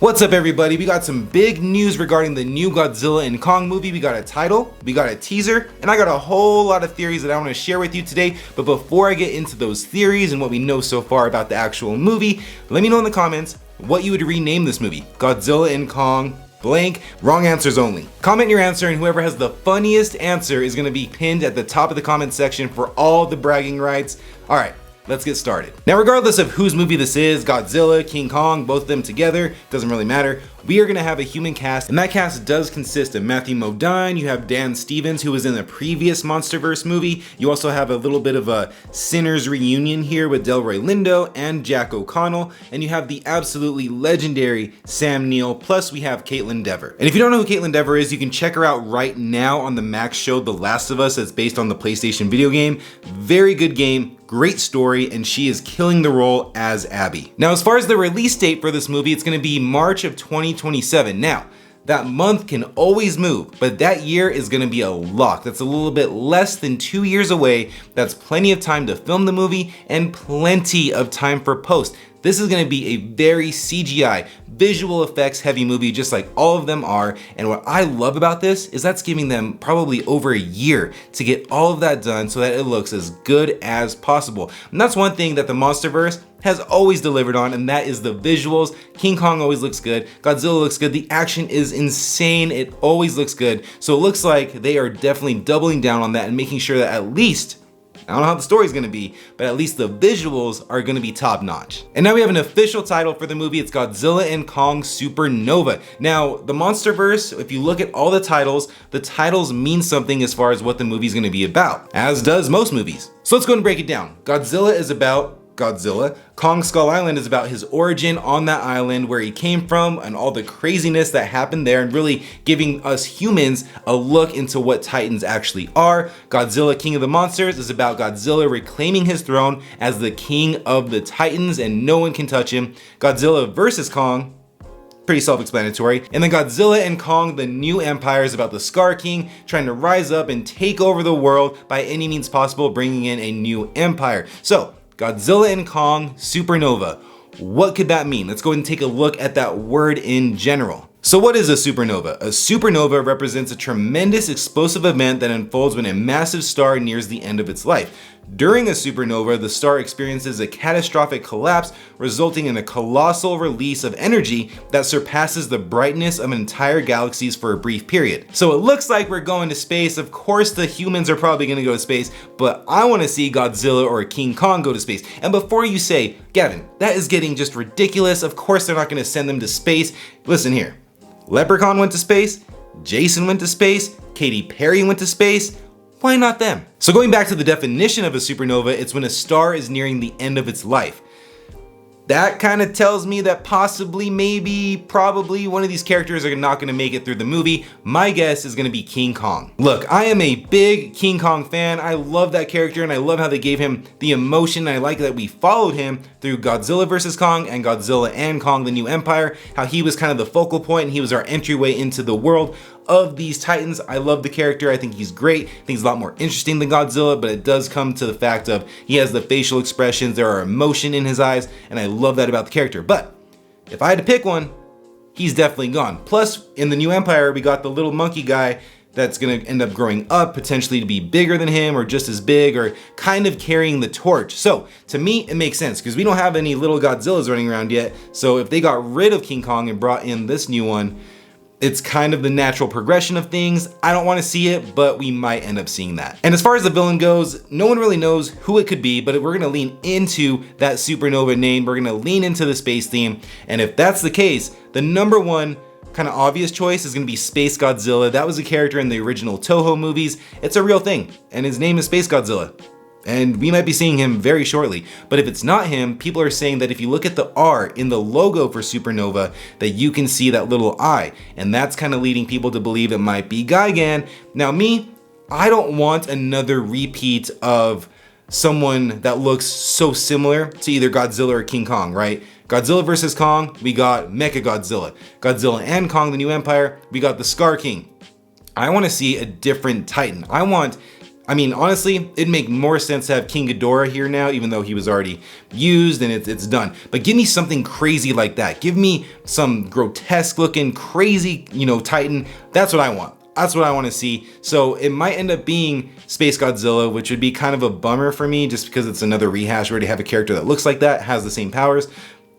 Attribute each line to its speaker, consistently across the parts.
Speaker 1: What's up everybody, we got some big news regarding the new Godzilla and Kong movie. We got a title, we got a teaser, and I got a whole lot of theories that I want to share with you today. But before I get into those theories and what we know so far about the actual movie, let me know in the comments what you would rename this movie. Godzilla and Kong, blank, wrong answers only. Comment your answer and whoever has the funniest answer is going to be pinned at the top of the comment section for all the bragging rights. Alright. Let's get started. Now, regardless of whose movie this is, Godzilla, King Kong, both of them together, doesn't really matter. We are gonna have a human cast, and that cast does consist of Matthew Modine, you have Dan Stevens, who was in the previous MonsterVerse movie. You also have a little bit of a Sinners reunion here with Delroy Lindo and Jack O'Connell, and you have the absolutely legendary Sam Neill, plus we have Caitlin Dever. And if you don't know who Caitlin Dever is, you can check her out right now on the Max show The Last of Us, that's based on the PlayStation video game. Very good game. Great story, and she is killing the role as Abby. Now, as far as the release date for this movie, it's gonna be March of 2027. Now, that month can always move, but that year is gonna be a lock. That's a little bit less than 2 years away. That's plenty of time to film the movie and plenty of time for post. This is gonna be a very CGI, visual effects heavy movie, just like all of them are. And what I love about this is that's giving them probably over a year to get all of that done so that it looks as good as possible. And that's one thing that the MonsterVerse has always delivered on, and that is the visuals. King Kong always looks good, Godzilla looks good, the action is insane, it always looks good. So it looks like they are definitely doubling down on that and making sure that at least, I don't know how the story's gonna be, but at least the visuals are gonna be top notch. And now we have an official title for the movie. It's Godzilla and Kong Supernova. Now, the MonsterVerse, if you look at all the titles mean something as far as what the movie's gonna be about, as does most movies. So let's go and break it down. Godzilla is about Godzilla. Kong Skull Island is about his origin on that island, where he came from and all the craziness that happened there, and really giving us humans a look into what Titans actually are. Godzilla King of the Monsters is about Godzilla reclaiming his throne as the king of the Titans and no one can touch him. Godzilla versus Kong, pretty self-explanatory. And then Godzilla and Kong, the New Empire, is about the Scar King trying to rise up and take over the world by any means possible, bringing in a new empire. So, Godzilla and Kong Supernova. What could that mean? Let's go ahead and take a look at that word in general. So what is a supernova? A supernova represents a tremendous explosive event that unfolds when a massive star nears the end of its life. During a supernova, the star experiences a catastrophic collapse, resulting in a colossal release of energy that surpasses the brightness of entire galaxies for a brief period. So it looks like we're going to space. Of course, the humans are probably gonna go to space, but I wanna see Godzilla or King Kong go to space. And before you say, Gavin, that is getting just ridiculous, of course they're not gonna send them to space. Listen here, Leprechaun went to space, Jason went to space, Katy Perry went to space. Why not them? So going back to the definition of a supernova, it's when a star is nearing the end of its life. That kind of tells me that possibly, maybe, probably one of these characters are not gonna make it through the movie. My guess is gonna be King Kong. Look, I am a big King Kong fan. I love that character and I love how they gave him the emotion. I like that we followed him through Godzilla vs. Kong and Godzilla and Kong the New Empire, how he was kind of the focal point and he was our entryway into the world of these Titans. I love the character. I think he's great. I think he's a lot more interesting than Godzilla, but it does come to the fact of he has the facial expressions, there are emotion in his eyes, and I love that about the character. But if I had to pick one, he's definitely gone. Plus, in the New Empire, we got the little monkey guy that's gonna end up growing up, potentially to be bigger than him or just as big, or kind of carrying the torch. So to me, it makes sense because we don't have any little Godzillas running around yet. So if they got rid of King Kong and brought in this new one, it's kind of the natural progression of things. I don't want to see it, but we might end up seeing that. And as far as the villain goes, no one really knows who it could be, but we're gonna lean into that supernova name. We're gonna lean into the space theme. And if that's the case, the number one kind of obvious choice is gonna be Space Godzilla. That was a character in the original Toho movies. It's a real thing, and his name is Space Godzilla. And we might be seeing him very shortly. But if it's not him, people are saying that if you look at the R in the logo for Supernova, that you can see that little eye. And that's kind of leading people to believe it might be Gigan. Now me, I don't want another repeat of someone that looks so similar to either Godzilla or King Kong, right? Godzilla versus Kong, we got Mechagodzilla. Godzilla and Kong, the New Empire, we got the Scar King. I want to see a different Titan. I want I mean, honestly, it'd make more sense to have King Ghidorah here now, even though he was already used and it's done. But give me something crazy like that. Give me some grotesque looking, crazy, Titan. That's what I want. That's what I want to see. So it might end up being Space Godzilla, which would be kind of a bummer for me just because it's another rehash. We already have a character that looks like that, has the same powers.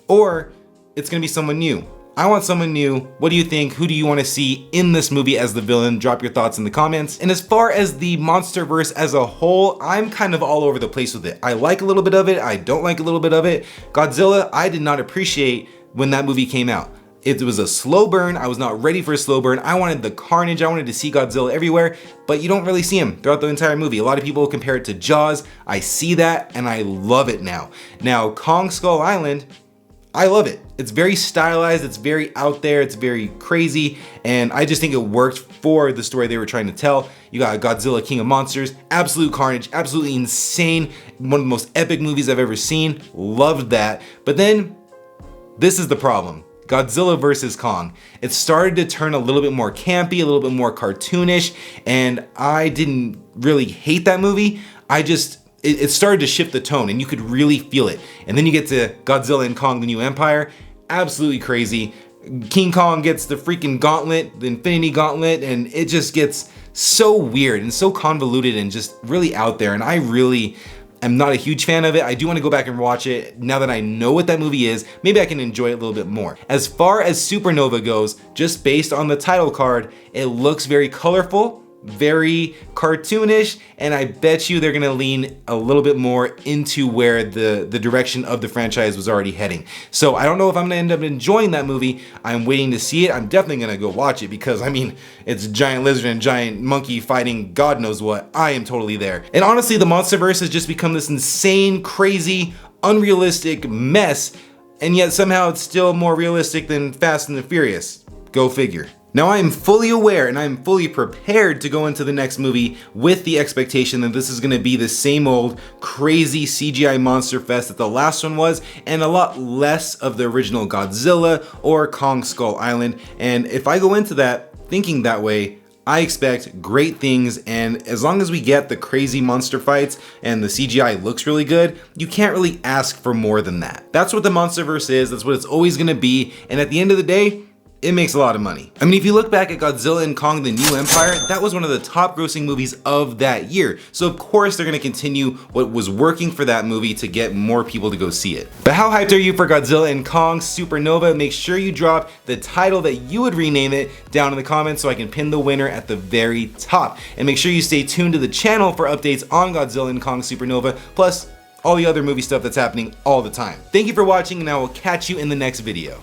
Speaker 1: Or it's going to be someone new. I want someone new. What do you think? Who do you want to see in this movie as the villain? Drop your thoughts in the comments. And as far as the MonsterVerse as a whole, I'm kind of all over the place with it. I like a little bit of it. I don't like a little bit of it. Godzilla, I did not appreciate when that movie came out. It was a slow burn. I was not ready for a slow burn. I wanted the carnage. I wanted to see Godzilla everywhere, but you don't really see him throughout the entire movie. A lot of people compare it to Jaws. I see that and I love it now. Now, Kong Skull Island, I love it. It's very stylized, it's very out there, it's very crazy, and I just think it worked for the story they were trying to tell. You got Godzilla, King of Monsters, absolute carnage, absolutely insane, one of the most epic movies I've ever seen, loved that. But then, this is the problem. Godzilla versus Kong. It started to turn a little bit more campy, a little bit more cartoonish, and I didn't really hate that movie. It started to shift the tone and you could really feel it. And then you get to Godzilla and Kong, the New Empire, absolutely crazy. King Kong gets the freaking gauntlet, the Infinity Gauntlet, and it just gets so weird and so convoluted and just really out there. And I really am not a huge fan of it. I do want to go back and watch it now that I know what that movie is. Maybe I can enjoy it a little bit more. As far as Supernova goes, just based on the title card, it looks very colorful, very cartoonish, and I bet you they're gonna lean a little bit more into where the direction of the franchise was already heading. So I don't know if I'm gonna end up enjoying that movie. I'm waiting to see it. I'm definitely gonna go watch it because I mean, it's giant lizard and giant monkey fighting God knows what. I am totally there. And honestly, the MonsterVerse has just become this insane, crazy, unrealistic mess, and yet somehow it's still more realistic than Fast and the Furious. Go figure. Now I am fully aware and I am fully prepared to go into the next movie with the expectation that this is going to be the same old crazy CGI monster fest that the last one was, and a lot less of the original Godzilla or Kong Skull Island. And if I go into that thinking that way, I expect great things, and as long as we get the crazy monster fights and the CGI looks really good, you can't really ask for more than that. That's what the MonsterVerse is, that's what it's always going to be, and at the end of the day, it makes a lot of money. I mean, if you look back at Godzilla and Kong, the New Empire, that was one of the top grossing movies of that year. So of course they're gonna continue what was working for that movie to get more people to go see it. But how hyped are you for Godzilla and Kong Supernova? Make sure you drop the title that you would rename it down in the comments so I can pin the winner at the very top. And make sure you stay tuned to the channel for updates on Godzilla and Kong Supernova, plus all the other movie stuff that's happening all the time. Thank you for watching, and I will catch you in the next video.